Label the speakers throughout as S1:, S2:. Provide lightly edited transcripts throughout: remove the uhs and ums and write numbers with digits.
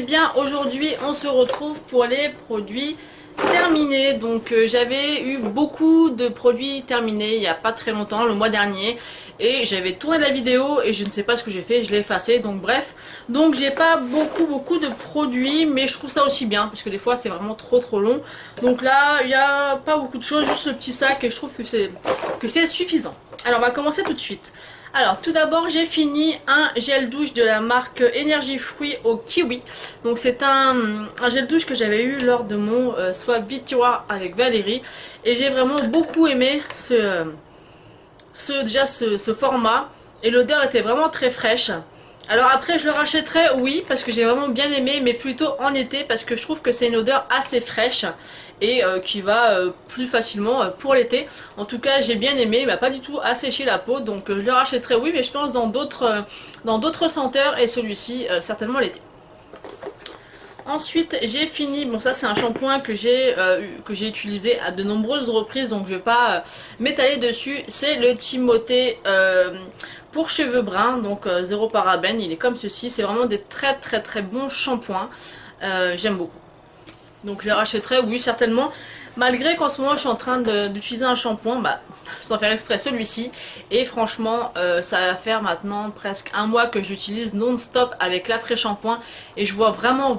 S1: bien, aujourd'hui on se retrouve pour les produits terminés. Donc j'avais eu beaucoup de produits terminés il n'y a pas très longtemps, le mois dernier, et j'avais tourné la vidéo et je ne sais pas ce que j'ai fait, je l'ai effacé, donc bref. Donc j'ai pas beaucoup de produits, mais je trouve ça aussi bien parce que des fois c'est vraiment trop long. Donc là il n'y a pas beaucoup de choses, juste ce petit sac, et je trouve que c'est suffisant. Alors on va commencer tout de suite. Alors tout d'abord j'ai fini un gel douche de la marque Énergie Fruits au kiwi. Donc c'est un gel douche que j'avais eu lors de mon swap Vitiroir avec Valérie. Et j'ai vraiment beaucoup aimé ce format. Et l'odeur était vraiment très fraîche. Alors après je le rachèterai, oui, parce que j'ai vraiment bien aimé, mais plutôt en été parce que je trouve que c'est une odeur assez fraîche et qui va plus facilement pour l'été. En tout cas j'ai bien aimé, il m'a pas du tout asséché la peau, donc je le rachèterai, oui, mais je pense dans d'autres senteurs, et celui-ci certainement l'été. Ensuite j'ai fini, bon ça c'est un shampoing que j'ai utilisé à de nombreuses reprises, donc je vais pas m'étaler dessus. C'est le Timothée pour cheveux bruns, donc zéro parabène, il est comme ceci. C'est vraiment des très bons shampoings, j'aime beaucoup. Donc je les rachèterai, oui, certainement. Malgré qu'en ce moment je suis en train d'utiliser un shampoing, sans faire exprès, celui-ci. Et franchement ça va faire maintenant presque un mois que j'utilise non-stop avec l'après-shampoing. Et je vois vraiment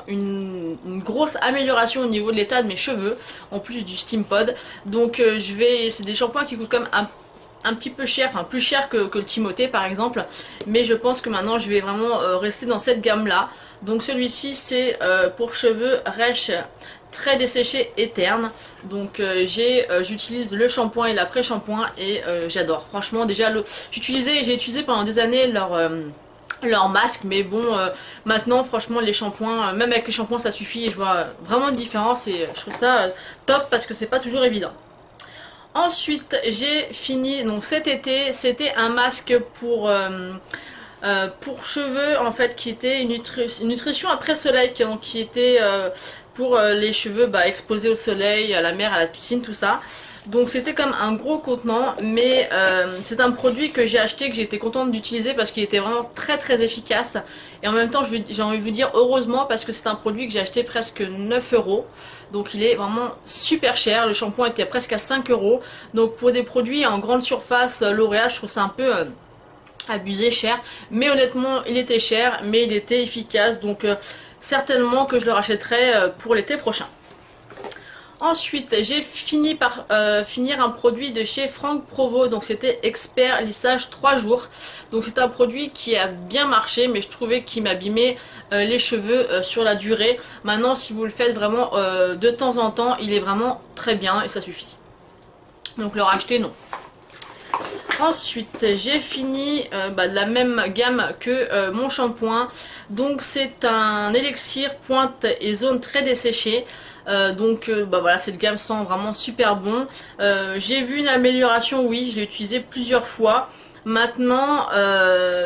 S1: une grosse amélioration au niveau de l'état de mes cheveux, en plus du Steam Pod. Donc c'est des shampoings qui coûtent quand même un petit peu cher, enfin plus cher que le Timothée par exemple, mais je pense que maintenant je vais vraiment rester dans cette gamme là. Donc celui-ci c'est pour cheveux rêches très desséchés et ternes. Donc j'utilise le shampoing et l'après-shampoing et j'adore. Franchement déjà j'ai utilisé pendant des années leur masque, mais bon maintenant franchement les shampoings, même avec les shampoings ça suffit, et je vois vraiment une différence, et je trouve ça top parce que c'est pas toujours évident. Ensuite j'ai fini, donc cet été, c'était un masque pour cheveux en fait, qui était une nutrition après soleil, qui était pour les cheveux exposés au soleil, à la mer, à la piscine, tout ça. Donc c'était comme un gros contenant, mais c'est un produit que j'ai acheté, que j'ai été contente d'utiliser parce qu'il était vraiment très efficace. Et en même temps j'ai envie de vous dire heureusement, parce que c'est un produit que j'ai acheté presque 9 €. Donc il est vraiment super cher, le shampoing était presque à 5 €. Donc pour des produits en grande surface L'Oréal, je trouve ça un peu abusé cher. Mais honnêtement il était cher, mais il était efficace, donc certainement que je le rachèterai pour l'été prochain. Ensuite j'ai fini par finir un produit de chez Franck Provo, donc c'était Expert Lissage 3 jours. Donc c'est un produit qui a bien marché, mais je trouvais qu'il m'abîmait les cheveux sur la durée. Maintenant si vous le faites vraiment de temps en temps, il est vraiment très bien et ça suffit. Donc le racheter, non. Ensuite j'ai fini de la même gamme que mon shampoing. Donc c'est un élixir pointe et zone très desséchée. Voilà, cette gamme sent vraiment super bon. J'ai vu une amélioration, oui, je l'ai utilisé plusieurs fois. Maintenant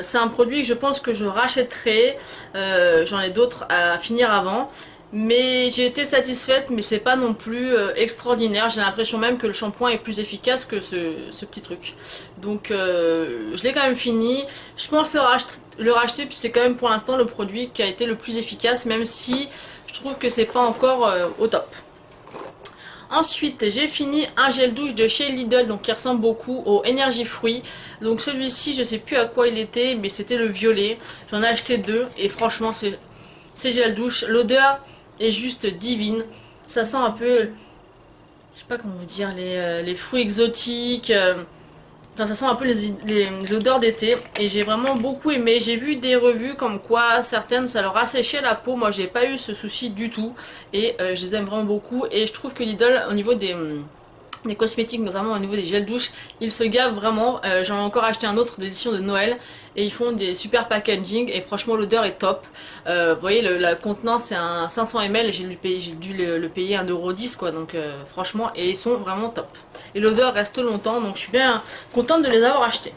S1: c'est un produit que je pense que je rachèterai. J'en ai d'autres à finir avant, mais j'ai été satisfaite, mais c'est pas non plus extraordinaire. J'ai l'impression même que le shampoing est plus efficace que ce petit truc. Donc je l'ai quand même fini. Je pense le racheter, puis c'est quand même pour l'instant le produit qui a été le plus efficace, même si je trouve que c'est pas encore au top. Ensuite j'ai fini un gel douche de chez Lidl, donc qui ressemble beaucoup au Énergie Fruits. Donc celui-ci je sais plus à quoi il était, mais c'était le violet. J'en ai acheté deux et franchement c'est gel douche, l'odeur est juste divine. Ça sent un peu, je sais pas comment vous dire, les fruits exotiques. Enfin, ça sent un peu les odeurs d'été, et j'ai vraiment beaucoup aimé. J'ai vu des revues comme quoi certaines ça leur asséchait la peau. Moi j'ai pas eu ce souci du tout, et je les aime vraiment beaucoup. Et je trouve que Lidl, au niveau des cosmétiques, notamment au niveau des gels douche, ils se gavent vraiment. J'en ai encore acheté un autre d'édition de Noël, et ils font des super packaging, et franchement l'odeur est top. Vous voyez, la contenance c'est un 500 ml, et j'ai dû le payer 1,10 € quoi, donc franchement, et ils sont vraiment top. Et l'odeur reste longtemps, donc je suis bien contente de les avoir achetés.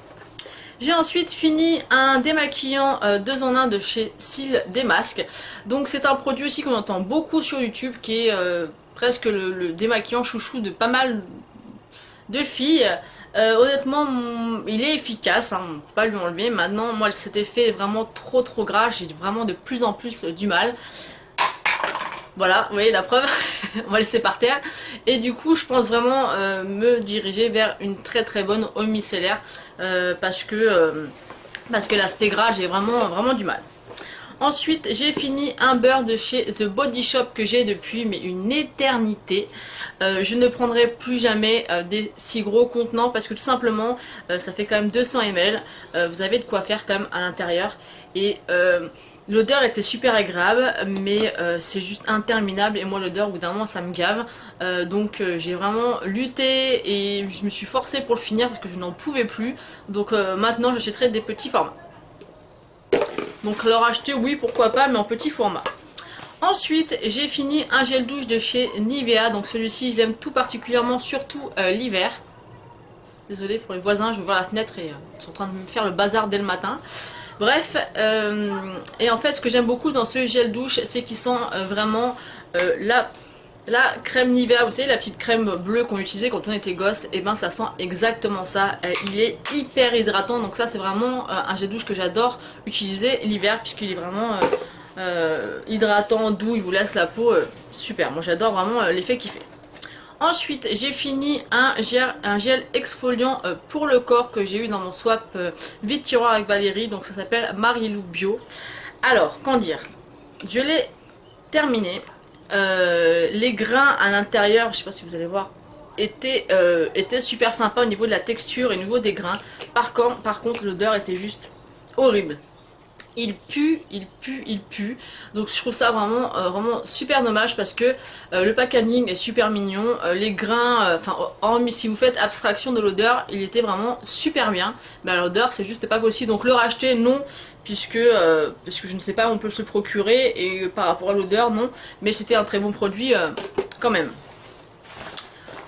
S1: J'ai ensuite fini un démaquillant 2 en 1 de chez Cils Démasque. Donc c'est un produit aussi qu'on entend beaucoup sur YouTube, qui est presque le démaquillant chouchou de pas mal de fille. Honnêtement, il est efficace, hein, on peut pas lui enlever. Maintenant, moi, cet effet est vraiment trop gras, j'ai vraiment de plus en plus du mal. Voilà, vous voyez la preuve, on va laisser par terre. Et du coup, je pense vraiment me diriger vers une très bonne eau micellaire parce que l'aspect gras, j'ai vraiment du mal. Ensuite, j'ai fini un beurre de chez The Body Shop que j'ai depuis mais une éternité. Je ne prendrai plus jamais des si gros contenants parce que tout simplement, ça fait quand même 200 ml. Vous avez de quoi faire quand même à l'intérieur. Et l'odeur était super agréable, mais c'est juste interminable. Et moi, l'odeur, au bout d'un moment, ça me gave. Donc, j'ai vraiment lutté et je me suis forcée pour le finir parce que je n'en pouvais plus. Donc, maintenant, j'achèterai des petits formats. Donc leur acheter, oui, pourquoi pas, mais en petit format. Ensuite, j'ai fini un gel douche de chez Nivea. Donc celui-ci, je l'aime tout particulièrement, surtout l'hiver. Désolée pour les voisins, je vais ouvrir la fenêtre et ils sont en train de me faire le bazar dès le matin. Bref, et en fait, ce que j'aime beaucoup dans ce gel douche, c'est qu'il sent vraiment la crème Nivea, vous savez la petite crème bleue qu'on utilisait quand on était gosse, et ben ça sent exactement ça. Il est hyper hydratant, donc ça c'est vraiment un gel douche que j'adore utiliser l'hiver puisqu'il est vraiment hydratant, doux, il vous laisse la peau super. Moi j'adore vraiment l'effet qu'il fait. Ensuite j'ai fini un gel exfoliant pour le corps que j'ai eu dans mon swap vide tiroir avec Valérie, donc ça s'appelle Marilou Bio. Alors, qu'en dire, je l'ai terminé. Les grains à l'intérieur, je sais pas si vous allez voir, étaient super sympas au niveau de la texture et au niveau des grains. Par contre, l'odeur était juste horrible. Il pue. Donc je trouve ça vraiment super dommage parce que le packaging est super mignon. Les grains, enfin hormis si vous faites abstraction de l'odeur, il était vraiment super bien. Mais l'odeur c'est juste pas possible. Donc le racheter non, puisque je ne sais pas où on peut se le procurer et par rapport à l'odeur non. Mais c'était un très bon produit quand même.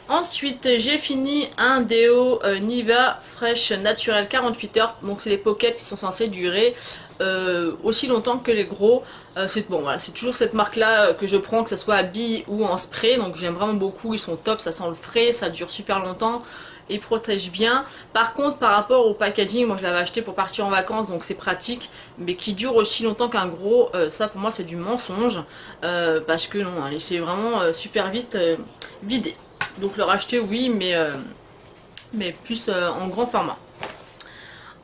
S1: Ensuite, j'ai fini un déo Nivea Fresh Naturel 48 heures. Donc c'est les pockets qui sont censés durer aussi longtemps que les gros. C'est bon, voilà, c'est toujours cette marque là que je prends, que ce soit à billes ou en spray. Donc j'aime vraiment beaucoup, ils sont top, ça sent le frais, ça dure super longtemps. Ils protègent bien. Par contre, par rapport au packaging, moi je l'avais acheté pour partir en vacances, donc c'est pratique, mais qui dure aussi longtemps qu'un gros, ça pour moi c'est du mensonge, parce que non, hein, il s'est vraiment super vite vidé. Donc le racheter oui, mais plus en grand format.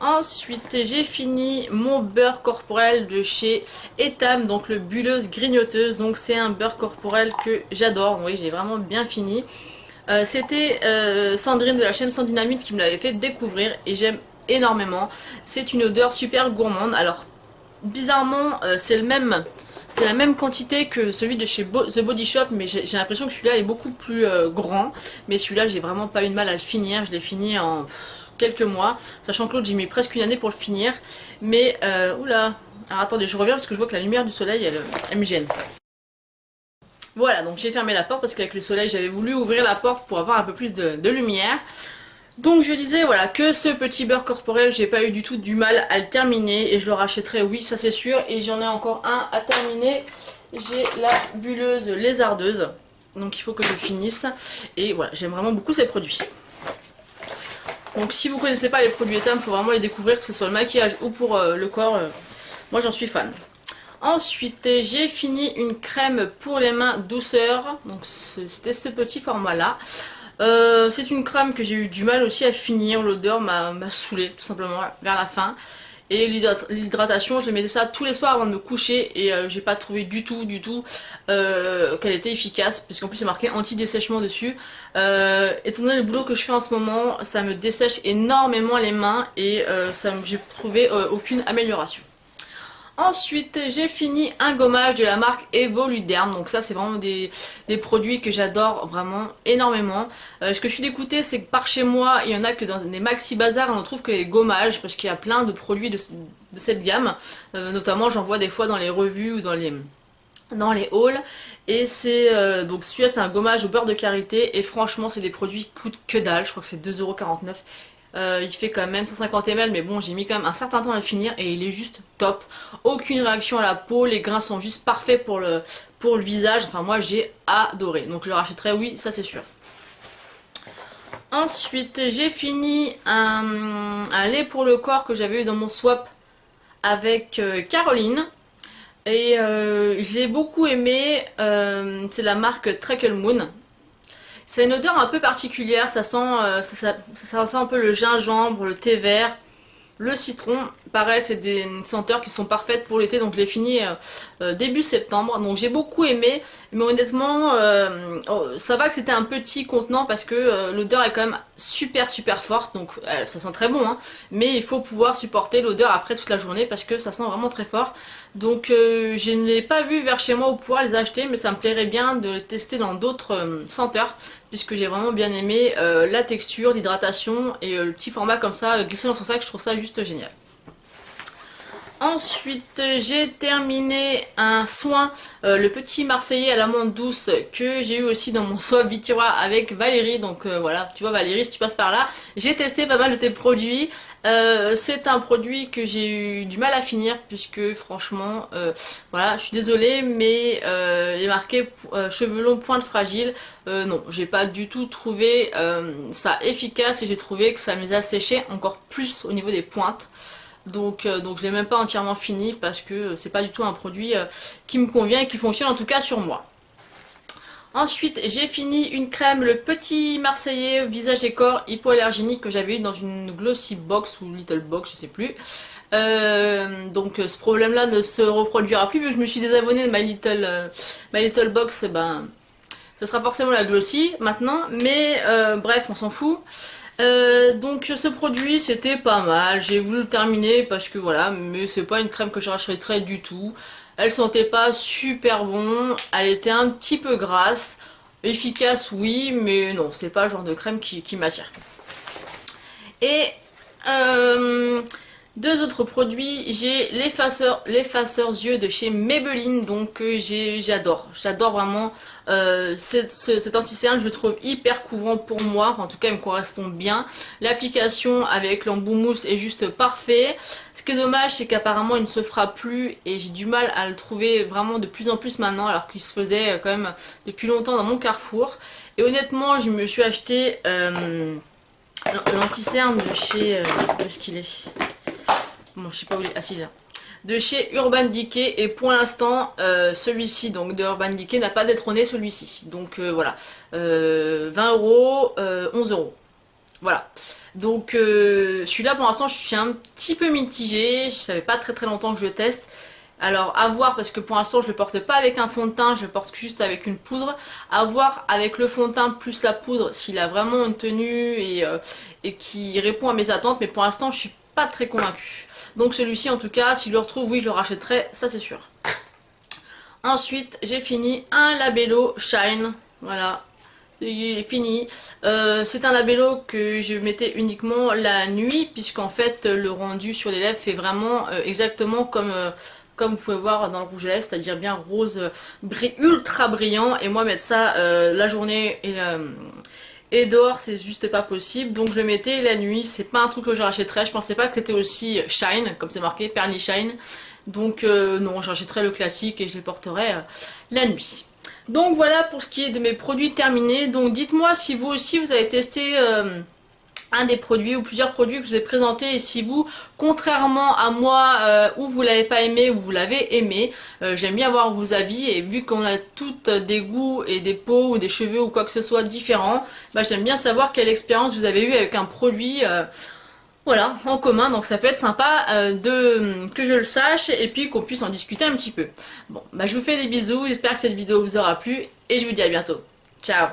S1: Ensuite j'ai fini mon beurre corporel de chez Etam, donc le bulleuse grignoteuse. Donc c'est un beurre corporel que j'adore, oui j'ai vraiment bien fini. C'était Sandrine de la chaîne Sans Dynamite qui me l'avait fait découvrir et j'aime énormément. C'est une odeur super gourmande. Alors bizarrement c'est la même quantité que celui de chez The Body Shop, mais j'ai l'impression que celui-là est beaucoup plus grand. Mais celui-là, j'ai vraiment pas eu de mal à le finir. Je l'ai fini en quelques mois, sachant que l'autre, j'ai mis presque une année pour le finir. Mais, oula. Alors attendez, je reviens parce que je vois que la lumière du soleil, elle me gêne. Voilà, donc j'ai fermé la porte parce qu'avec le soleil, j'avais voulu ouvrir la porte pour avoir un peu plus de lumière. Donc je disais voilà que ce petit beurre corporel, j'ai pas eu du tout du mal à le terminer et je le rachèterai, oui ça c'est sûr. Et j'en ai encore un à terminer, j'ai la bulleuse lézardeuse, donc il faut que je finisse. Et voilà, j'aime vraiment beaucoup ces produits. Donc si vous connaissez pas les produits Etam, il faut vraiment les découvrir, que ce soit le maquillage ou pour le corps, moi j'en suis fan. Ensuite j'ai fini une crème pour les mains douceur, donc c'était ce petit format là. C'est une crème que j'ai eu du mal aussi à finir, l'odeur m'a saoulée tout simplement vers la fin. Et l'hydratation, je mettais ça tous les soirs avant de me coucher et j'ai pas trouvé du tout qu'elle était efficace, parce qu'en plus c'est marqué anti-dessèchement dessus. Étant donné le boulot que je fais en ce moment, ça me dessèche énormément les mains et j'ai trouvé aucune amélioration. Ensuite j'ai fini un gommage de la marque Evoluderm, donc ça c'est vraiment des produits que j'adore vraiment énormément. Ce que je suis dégoûtée, c'est que par chez moi il y en a que dans des maxi bazars on ne trouve que les gommages, parce qu'il y a plein de produits de cette gamme, notamment j'en vois des fois dans les revues ou dans les hauls, et c'est donc celui-là c'est un gommage au beurre de karité et franchement c'est des produits qui coûtent que dalle, je crois que c'est 2,49 €. Il fait quand même 150 ml, mais bon j'ai mis quand même un certain temps à le finir et il est juste top. Aucune réaction à la peau, les grains sont juste parfaits pour le visage, enfin moi j'ai adoré, donc je le rachèterai, oui ça c'est sûr. Ensuite, j'ai fini un lait pour le corps que j'avais eu dans mon swap avec Caroline. Et j'ai beaucoup aimé, c'est la marque Treacle Moon. C'est une odeur un peu particulière, ça sent, ça sent un peu le gingembre, le thé vert, le citron. Pareil, c'est des senteurs qui sont parfaites pour l'été, donc je l'ai fini début septembre. Donc j'ai beaucoup aimé, mais honnêtement, ça va que c'était un petit contenant parce que l'odeur est quand même super forte, donc ça sent très bon, hein, mais il faut pouvoir supporter l'odeur après toute la journée parce que ça sent vraiment très fort. Donc je ne l'ai pas vu vers chez moi pour pouvoir les acheter, mais ça me plairait bien de les tester dans d'autres senteurs puisque j'ai vraiment bien aimé la texture, l'hydratation et le petit format comme ça glissé dans son sac, je trouve ça juste génial. Ensuite, j'ai terminé un soin, le petit Marseillais à l'amande douce que j'ai eu aussi dans mon swap Vitirois avec Valérie. Donc voilà, tu vois Valérie, si tu passes par là, j'ai testé pas mal de tes produits. C'est un produit que j'ai eu du mal à finir puisque franchement, voilà, je suis désolée, mais il est marqué cheveux longs, pointe fragile. Non, j'ai pas du tout trouvé ça efficace et j'ai trouvé que ça me les a séchés encore plus au niveau des pointes. Donc je l'ai même pas entièrement fini parce que c'est pas du tout un produit qui me convient et qui fonctionne en tout cas sur moi. Ensuite j'ai fini une crème, le petit Marseillais visage et corps hypoallergénique que j'avais eu dans une Glossy Box ou Little Box, je sais plus. Donc ce problème là ne se reproduira plus vu que je me suis désabonnée de My Little Box, ben ce sera forcément la Glossy maintenant, mais bref on s'en fout. Donc ce produit c'était pas mal, j'ai voulu le terminer parce que voilà, mais c'est pas une crème que je rachèterais du tout. Elle sentait pas super bon, elle était un petit peu grasse, efficace oui, mais non, c'est pas le genre de crème qui m'attire. Et deux autres produits, j'ai l'effaceur yeux de chez Maybelline, donc j'adore vraiment cet anti-cerne, je le trouve hyper couvrant pour moi, enfin, en tout cas il me correspond bien. L'application avec l'embout mousse est juste parfait. Ce qui est dommage c'est qu'apparemment il ne se fera plus et j'ai du mal à le trouver vraiment de plus en plus maintenant alors qu'il se faisait quand même depuis longtemps dans mon Carrefour. Et honnêtement je me suis acheté l'anti-cerne de chez... où est-ce qu'il est? Bon, je sais pas où il est. Ah si, là. De chez Urban Decay et pour l'instant celui-ci donc de Urban Decay n'a pas détrôné celui-ci, donc voilà, 20 euros, 11 euros, voilà. Donc celui-là pour l'instant je suis un petit peu mitigée, je savais pas très longtemps que je le teste. Alors à voir parce que pour l'instant je le porte pas avec un fond de teint, je le porte juste avec une poudre. À voir avec le fond de teint plus la poudre s'il a vraiment une tenue et qui répond à mes attentes, mais pour l'instant je suis pas très convaincue. Donc celui-ci en tout cas, si je le retrouve, oui je le rachèterai, ça c'est sûr. Ensuite j'ai fini un Labello Shine, voilà, il est fini. C'est un Labello que je mettais uniquement la nuit puisqu'en fait le rendu sur les lèvres fait vraiment exactement comme vous pouvez voir dans le rouge à lèvres, c'est-à-dire bien rose, ultra brillant, et moi mettre ça la journée et dehors c'est juste pas possible, donc je le mettais la nuit, c'est pas un truc que je rachèterais, je pensais pas que c'était aussi shine, comme c'est marqué, Pearly Shine, donc non, j'achèterais le classique et je les porterais la nuit. Donc voilà pour ce qui est de mes produits terminés, donc dites-moi si vous aussi vous avez testé un des produits ou plusieurs produits que je vous ai présentés et si vous, contrairement à moi, ou vous l'avez pas aimé ou vous l'avez aimé, j'aime bien avoir vos avis et vu qu'on a toutes des goûts et des peaux ou des cheveux ou quoi que ce soit différents, bah, j'aime bien savoir quelle expérience vous avez eue avec un produit voilà, en commun, donc ça peut être sympa que je le sache et puis qu'on puisse en discuter un petit peu. Bon, bah je vous fais des bisous, j'espère que cette vidéo vous aura plu et je vous dis à bientôt. Ciao!